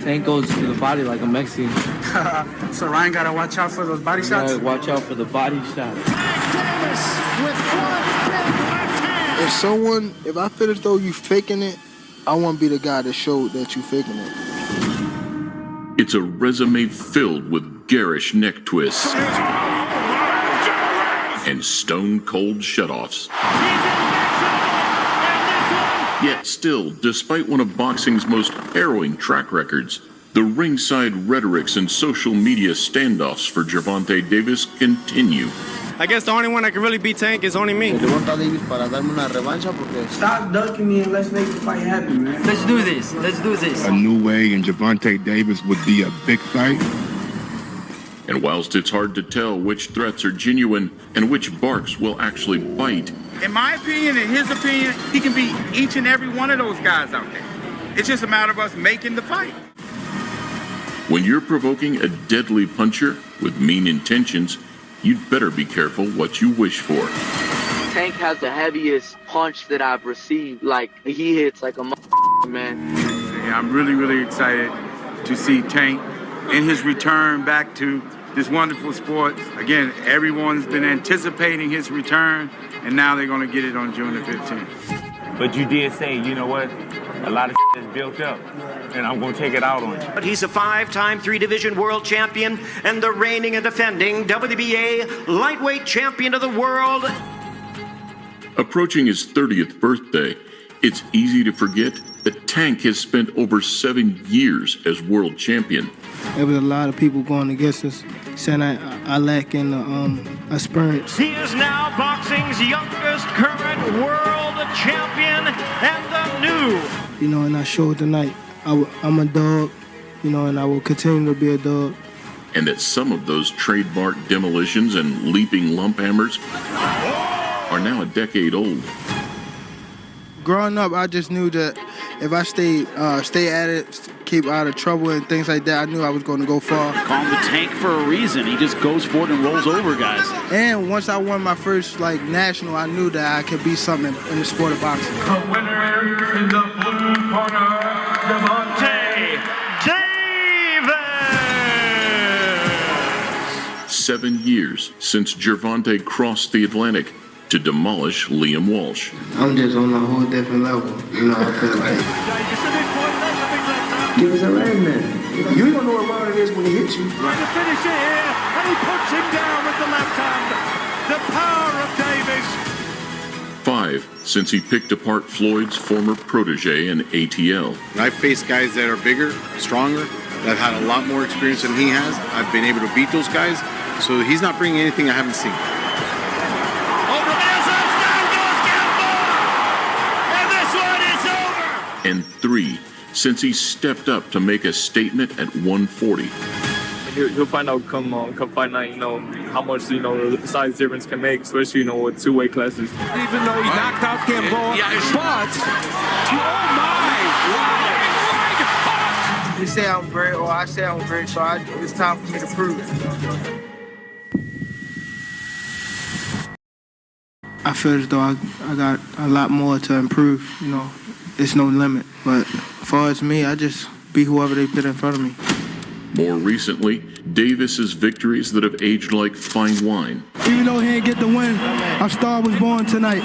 Tank goes to the body like a Mexican. So Ryan gotta watch out for those body shots? Yeah, watch out for the body shots. Davis with one big left hand. If I feel as though you faking it, I want to be the guy that showed that you faking it. It's a resume filled with garish neck twists and stone-cold shutoffs. Yet still, despite one of boxing's most harrowing track records, the ringside rhetorics and social media standoffs for Gervonta Davis continue. I guess the only one that can really beat Tank is only me. Stop ducking me and let's make the fight happen, man. Let's do this. A new way in Gervonta Davis would be a big fight. And whilst it's hard to tell which threats are genuine and which barks will actually bite, in my opinion, in his opinion, he can beat each and every one of those guys out there. It's just a matter of us making the fight. when you're provoking a deadly puncher with mean intentions, you'd better be careful what you wish for. Tank has the heaviest punch that I've received. Like, he hits like a man. Yeah, I'm really, really excited to see Tank in his return back to this wonderful sport. Again, everyone's been anticipating his return, and now they're going to get it on June the 15th. But you did say, you know what, a lot of is built up, and I'm going to take it out on you. But he's a five-time three-division world champion and the reigning and defending WBA lightweight champion of the world. Approaching his 30th birthday, it's easy to forget that Tank has spent over 7 years as world champion. There was a lot of people going against us, saying I lack in the experience. He is now boxing's youngest current world champion and the new. You know, and I showed tonight, I'm a dog, you know, and I will continue to be a dog. And that some of those trademark demolitions and leaping lump hammers are now a decade old. Growing up, I just knew that if I stay at it, keep out of trouble and things like that, I knew I was going to go far. Call him the Tank for a reason. He just goes for it and rolls over guys. And once I won my first national, I knew that I could be something in the sport of boxing. The winner in the blue corner, Gervonta Davis. 7 years since Gervonta crossed the Atlantic to demolish Liam Walsh. I'm just on a whole different level. You know, I feel like. Give us a leg, man. You ain't gonna know what round it is when he hits you. Trying to finish it here, and he puts him down with the left hand. The power of Davis. 5 since he picked apart Floyd's former protege in ATL. I've faced guys that are bigger, stronger, that have had a lot more experience than he has. I've been able to beat those guys, so he's not bringing anything I haven't seen. And 3 since he stepped up to make a statement at 140. He'll find out come fight night, how much, the size difference can make, especially, with two-weight classes. Even though he knocked out Gamboa, but, oh my, You say I'm great, or I say I'm great, so it's time for me to prove it. I feel as though I got a lot more to improve, There's no limit, but as far as me, I just be whoever they put in front of me. More recently, Davis's victories that have aged like fine wine. Even though he didn't get the win, our star was born tonight.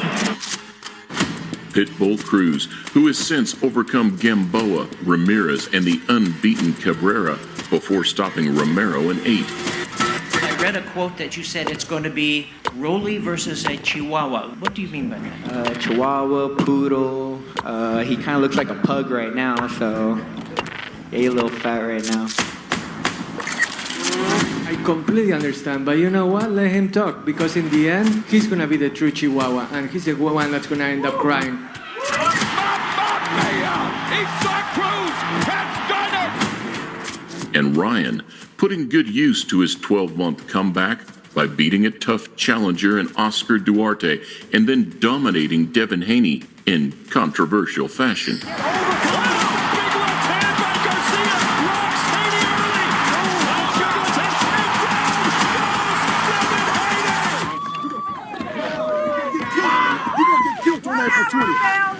Pitbull Cruz, who has since overcome Gamboa, Ramirez, and the unbeaten Cabrera before stopping Romero in 8. I read a quote that you said it's going to be Rolly versus a Chihuahua. What do you mean by that? Chihuahua, poodle. He kind of looks like a pug right now, so yeah, he's a little fat right now. I completely understand, but you know what? Let him talk, because in the end, he's going to be the true Chihuahua, and he's the one that's going to end up crying. And Ryan putting good use to his 12-month comeback by beating a tough challenger in Oscar Duarte and then dominating Devin Haney in controversial fashion.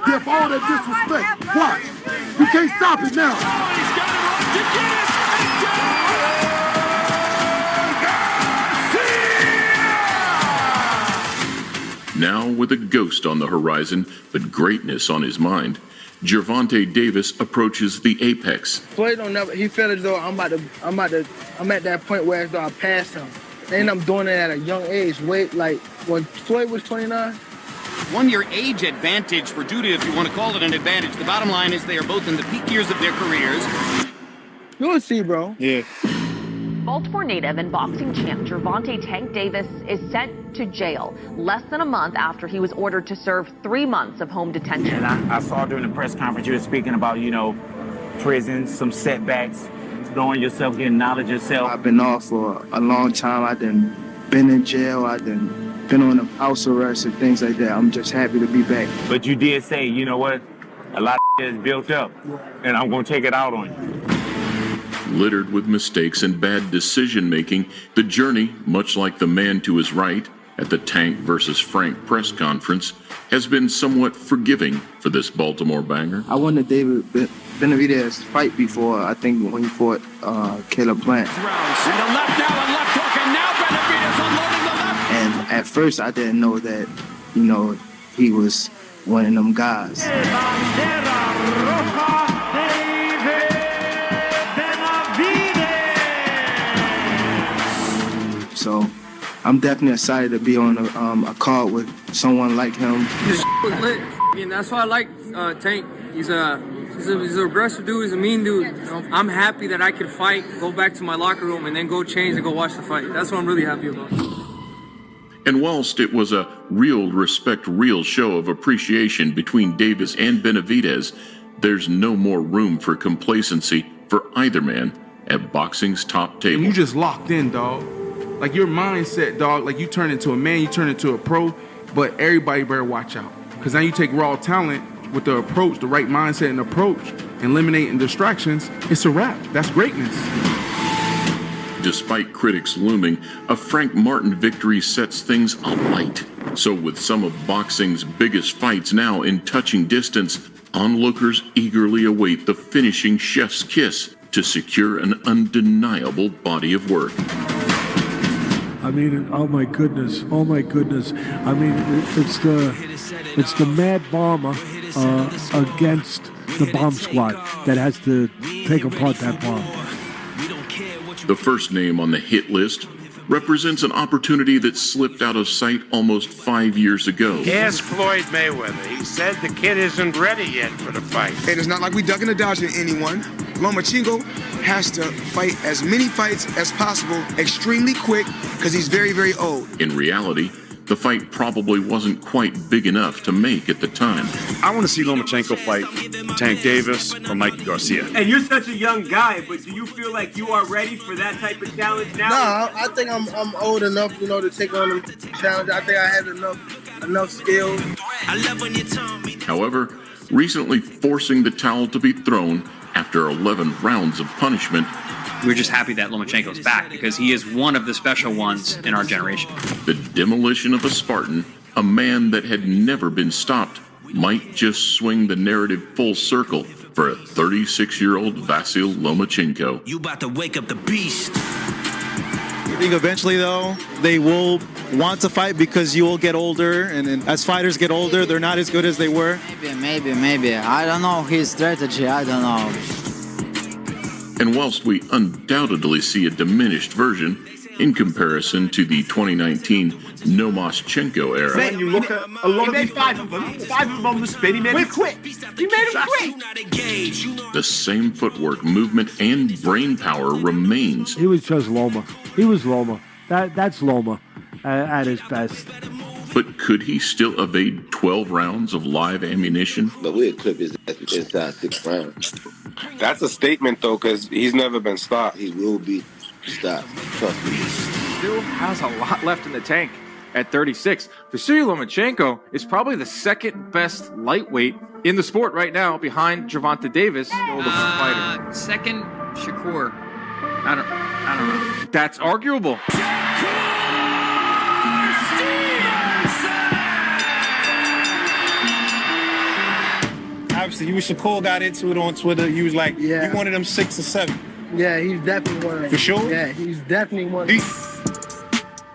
Give all that disrespect. Watch. You can't stop it now. to get it, and Now, with a ghost on the horizon, but greatness on his mind, Gervonta Davis approaches the apex. Floyd don't never. He felt as though I'm at that point where as though I passed him, and I'm doing it at a young age. Like when Floyd was 29. 1 year age advantage for Judah, if you want to call it an advantage. The bottom line is they are both in the peak years of their careers. You'll see, bro. Yeah. Baltimore native and boxing champ Gervonta Tank Davis is sent to jail less than a month after he was ordered to serve 3 months of home detention. And I saw during the press conference you were speaking about, prison, some setbacks, knowing yourself, getting knowledge yourself. I've been off for a long time. I've been in jail. I've been on a house arrest and things like that. I'm just happy to be back. But you did say, you know what? A lot of is built up, and I'm going to take it out on you. Littered with mistakes and bad decision-making, the journey, much like the man to his right at the Tank versus Frank press conference, has been somewhat forgiving for this Baltimore banger. I won the David Benavidez fight before, I think, when he fought Caleb Plant. And the left now, a left hook, and now Benavidez unloading the left. And at first, I didn't know that, he was one of them guys. So I'm definitely excited to be on a card with someone like him. This was lit. And that's why I like Tank. He's an aggressive dude. He's a mean dude. I'm happy that I could fight, go back to my locker room, and then go change and go watch the fight. That's what I'm really happy about. And whilst it was a real show of appreciation between Davis and Benavidez, there's no more room for complacency for either man at boxing's top table. You just locked in, dog. Like your mindset, dog, like you turn into a man, you turn into a pro, but everybody better watch out. Because now you take raw talent with the approach, the right mindset and approach, eliminating distractions, it's a wrap. That's greatness. Despite critics looming, a Frank Martin victory sets things alight. So with some of boxing's biggest fights now in touching distance, onlookers eagerly await the finishing chef's kiss to secure an undeniable body of work. I mean, oh my goodness. I mean, it's the Mad Bomber against the bomb squad that has to take apart that bomb. The first name on the hit list represents an opportunity that slipped out of sight almost 5 years ago. Ask Floyd Mayweather. He said the kid isn't ready yet for the fight. And it's not like we ducking or dodging anyone. Lomachenko has to fight as many fights as possible extremely quick because he's very, very old. In reality, the fight probably wasn't quite big enough to make at the time. I want to see Lomachenko fight Tank Davis or Mikey Garcia. And you're such a young guy, but do you feel like you are ready for that type of challenge now? No, I think I'm old enough, to take on the challenge. I think I have enough skills. However, recently forcing the towel to be thrown after 11 rounds of punishment. We're just happy that Lomachenko's back because he is one of the special ones in our generation. The demolition of a Spartan, a man that had never been stopped, might just swing the narrative full circle for a 36-year-old Vasyl Lomachenko. You about to wake up the beast. You think eventually, though, they will want to fight because you will get older, and as fighters get older, they're not as good as they were? Maybe. I don't know his strategy. I don't know. And whilst we undoubtedly see a diminished version in comparison to the 2019 Nomaschenko era, Man, you look at a lot of these five of them on the spin. He made him quit. He made him quit. the same footwork, movement, and brain power remains. He was just Loma. He was Loma. That's Loma at his best. But could he still evade 12 rounds of live ammunition? But we'll clip his ass inside 6 rounds. That's a statement, though, because he's never been stopped. He will be stopped. Trust me. Still has a lot left in the tank at 36. Vasyl Lomachenko is probably the second best lightweight in the sport right now, behind Gervonta Davis. Second, Shakur. I don't know. That's arguable. I've Webster, you and Shakur got into it on Twitter. You was like, you one of them 6 or 7. Yeah, he's definitely one of them. For sure? Yeah, he's definitely one of them.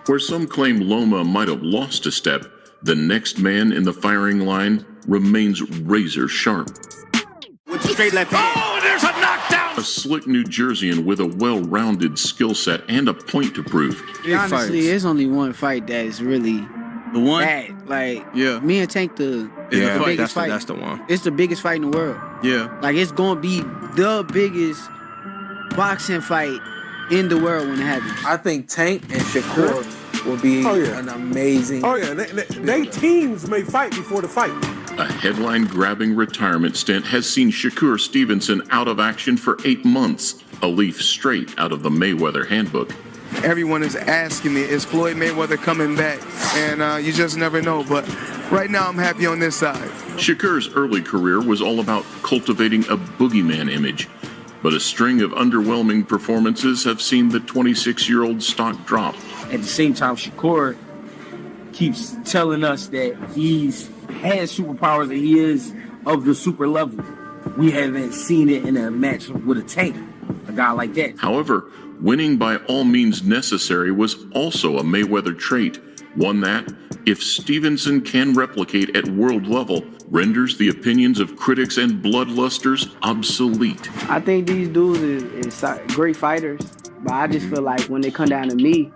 Where some claim Loma might have lost a step, the next man in the firing line remains razor sharp. With the straight left hand. Oh, there's a knockdown! A slick New Jerseyan with a well-rounded skill set and a point to prove. Honestly, there's only one fight that is really the one. bad. Like, me and Tank, the biggest fight. That's the one. It's the biggest fight in the world. Yeah. Like, it's gonna be the biggest boxing fight in the world when it happens. I think Tank and Shakur will be an amazing. Oh, yeah. They teams may fight before the fight. A headline-grabbing retirement stint has seen Shakur Stevenson out of action for 8 months, a leaf straight out of the Mayweather handbook. Everyone is asking me, is Floyd Mayweather coming back? And you just never know. But right now, I'm happy on this side. Shakur's early career was all about cultivating a boogeyman image, but a string of underwhelming performances have seen the 26-year-old stock drop. At the same time, Shakur keeps telling us that he's has superpowers and he is of the super level. We haven't seen it in a match with a Tank, a guy like that. However, winning by all means necessary was also a Mayweather trait, one that, if Stevenson can replicate at world level, renders the opinions of critics and bloodlusters obsolete. I think these dudes is great fighters, but I just feel like when they come down to me,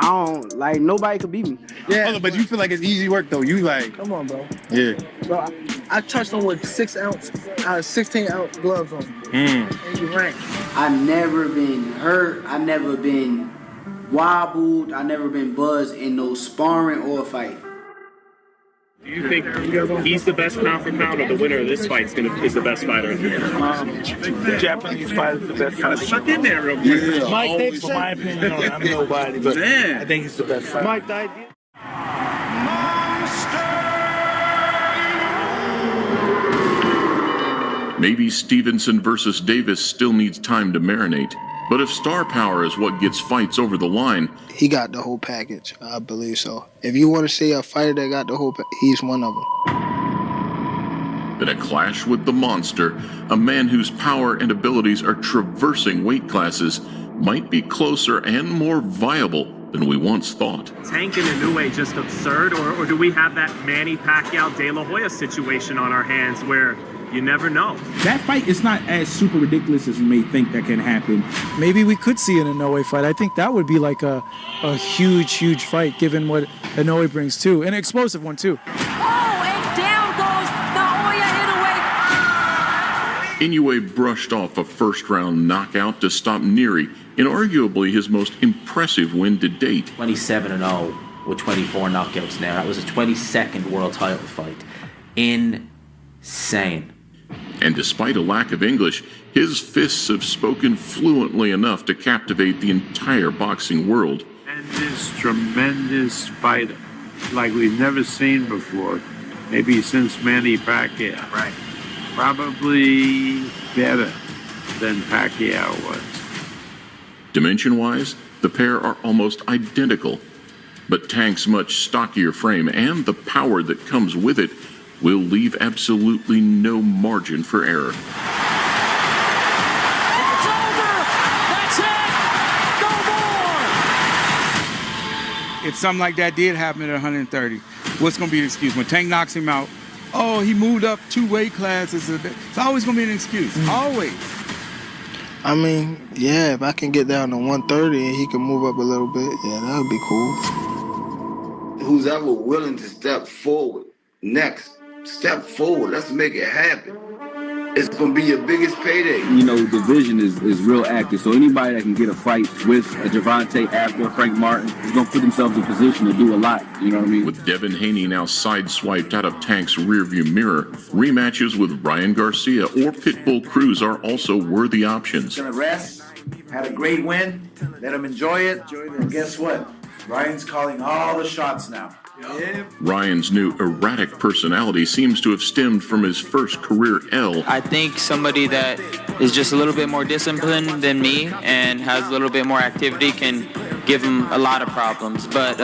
I don't, like, nobody could beat me. Yeah. But you feel like it's easy work, though. You like... Come on, bro. Yeah. Bro, I touched him with 16-ounce gloves on. And he ran. I never been hurt. I never been wobbled. I never been buzzed in no sparring or a fight. Do you think he's the best pound for pound, or the winner of this fight is the best fighter? The Japanese fighter is the best fighter. Shut in there real quick. Yeah, Mike Tyson, for my opinion, I'm nobody, but I think he's the best fighter. Mike Tyson. Maybe Stevenson versus Davis still needs time to marinate. But if star power is what gets fights over the line, He got the whole package. I believe so. If you want to say a fighter that got the whole he's one of them. then a clash with the monster, a man whose power and abilities are traversing weight classes, might be closer and more viable than we once thought. Tank and Inoue just absurd, or do we have that Manny Pacquiao De La Hoya situation on our hands where you never know? That fight is not as super ridiculous as you may think that can happen. Maybe we could see an Inoue fight. I think that would be like a huge fight, given what Inoue brings too. An explosive one too. Inoue brushed off a first-round knockout to stop Neary in arguably his most impressive win to date. 27-0 with 24 knockouts now. That was a 22nd world title fight. Insane. And despite a lack of English, his fists have spoken fluently enough to captivate the entire boxing world. Tremendous fighter, like we've never seen before, maybe since Manny Pacquiao. Right. Probably better than Pacquiao was. Dimension-wise, the pair are almost identical, but Tank's much stockier frame and the power that comes with it will leave absolutely no margin for error. It's over! That's it! No more! If something like that did happen at 130, what's going to be the excuse? When Tank knocks him out, oh, he moved up 2 weight classes. It's always going to be an excuse. Always. I mean, yeah, if I can get down to 130 and he can move up a little bit, yeah, that would be cool. Who's ever willing to step forward, step forward, let's make it happen. It's going to be your biggest payday. You know, the division is real active, so anybody that can get a fight with a Gervonta after Frank Martin is going to put themselves in position to do a lot, you know what I mean? With Devin Haney now sideswiped out of Tank's rearview mirror, rematches with Ryan Garcia or Pitbull Cruz are also worthy options. Gonna rest, had a great win, let him enjoy it, and guess what? Ryan's calling all the shots now. Ryan's new erratic personality seems to have stemmed from his first career L. I think somebody that is just a little bit more disciplined than me and has a little bit more activity can give him a lot of problems. But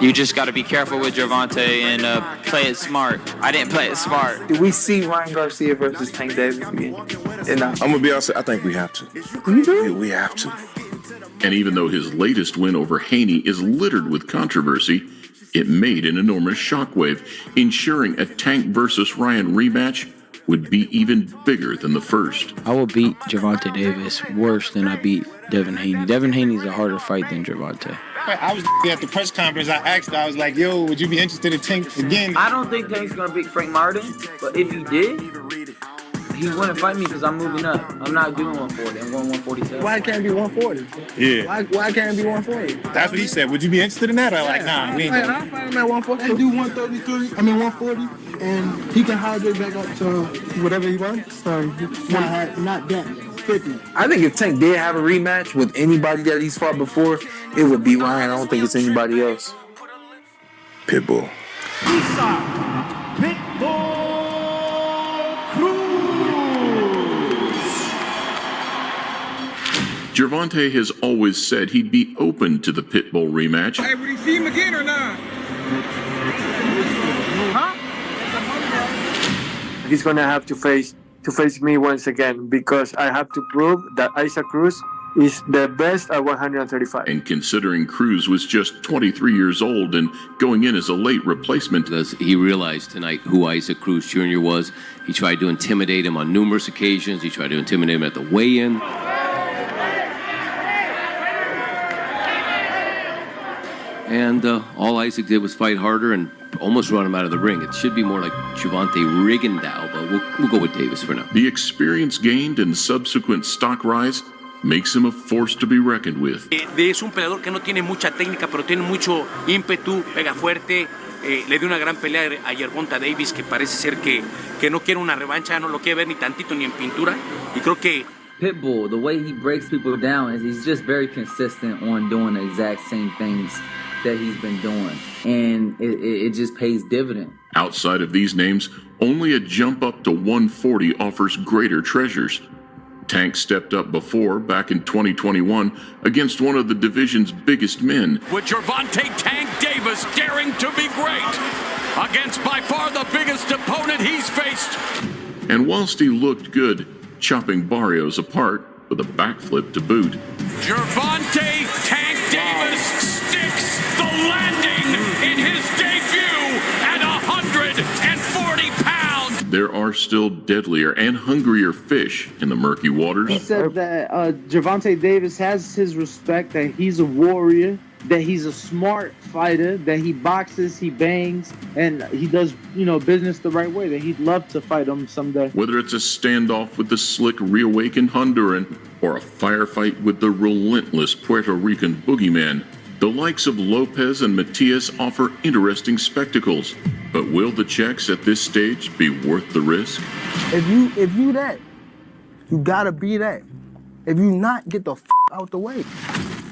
you just got to be careful with Gervonta and play it smart. I didn't play it smart. Do we see Ryan Garcia versus Tank Davis again? I'm gonna be honest. I think we have to. You do? Yeah, we have to. And even though his latest win over Haney is littered with controversy, it made an enormous shockwave, ensuring a Tank versus Ryan rematch would be even bigger than the first. I will beat Gervonta Davis worse than I beat Devin Haney. Devin Haney's a harder fight than Gervonta. I was at the press conference. I asked, I was like, yo, would you be interested in Tank again? I don't think Tank's going to beat Frank Martin, but if he did, he wouldn't fight me because I'm moving up. I'm not doing 140. I'm going 147. Why can't it be 140? Yeah. Why can't it be 140? That's what he said. Would you be interested in that? Or like, nah, we ain't going. I'll fight him at 140. Let's do 140, and he can hydrate back up to whatever he wants. So not that 50. I think if Tank did have a rematch with anybody that he's fought before, it would be Ryan. I don't think it's anybody else. Pitbull. Pitbull Gervonta has always said he'd be open to the Pitbull rematch. Hey, would he see him again or not? He's gonna have to face me once again because I have to prove that Isaac Cruz is the best at 135. And considering Cruz was just 23 years old and going in as a late replacement, because he realized tonight who Isaac Cruz Jr. was. He tried to intimidate him on numerous occasions. He tried to intimidate him at the weigh-in. And all Isaac did was fight harder and almost run him out of the ring. It should be more like Gervonta Rigondeaux, but we'll go with Davis for now. The experience gained and subsequent stock rise makes him a force to be reckoned with. Es un peleador que no tiene mucha técnica, pero tiene mucho ímpetu, pega fuerte. Le dio una gran pelea a Gervonta Davis, que parece ser que no quiere una revancha, no lo quiere ver ni tantito ni en pintura. Y creo que Pitbull, the way he breaks people down is he's just very consistent on doing the exact same things that he's been doing, and it just pays dividend. Outside of these names, only a jump up to 140 offers greater treasures. Tank stepped up before, back in 2021, against one of the division's biggest men. With Gervonta Tank Davis daring to be great against by far the biggest opponent he's faced. And whilst he looked good, chopping Barrios apart with a backflip to boot. Gervonta Tank Davis sticks the landing in his debut at 140 pounds. There are still deadlier and hungrier fish in the murky waters. He said that Gervonta Davis has his respect, that he's a warrior, that he's a smart fighter, that he boxes, he bangs, and he does, business the right way, that he'd love to fight him someday. Whether it's a standoff with the slick, reawakened Honduran or a firefight with the relentless Puerto Rican boogeyman, the likes of Lopez and Matias offer interesting spectacles. But will the checks at this stage be worth the risk? If you that, you gotta be that. If you not, get the out the way.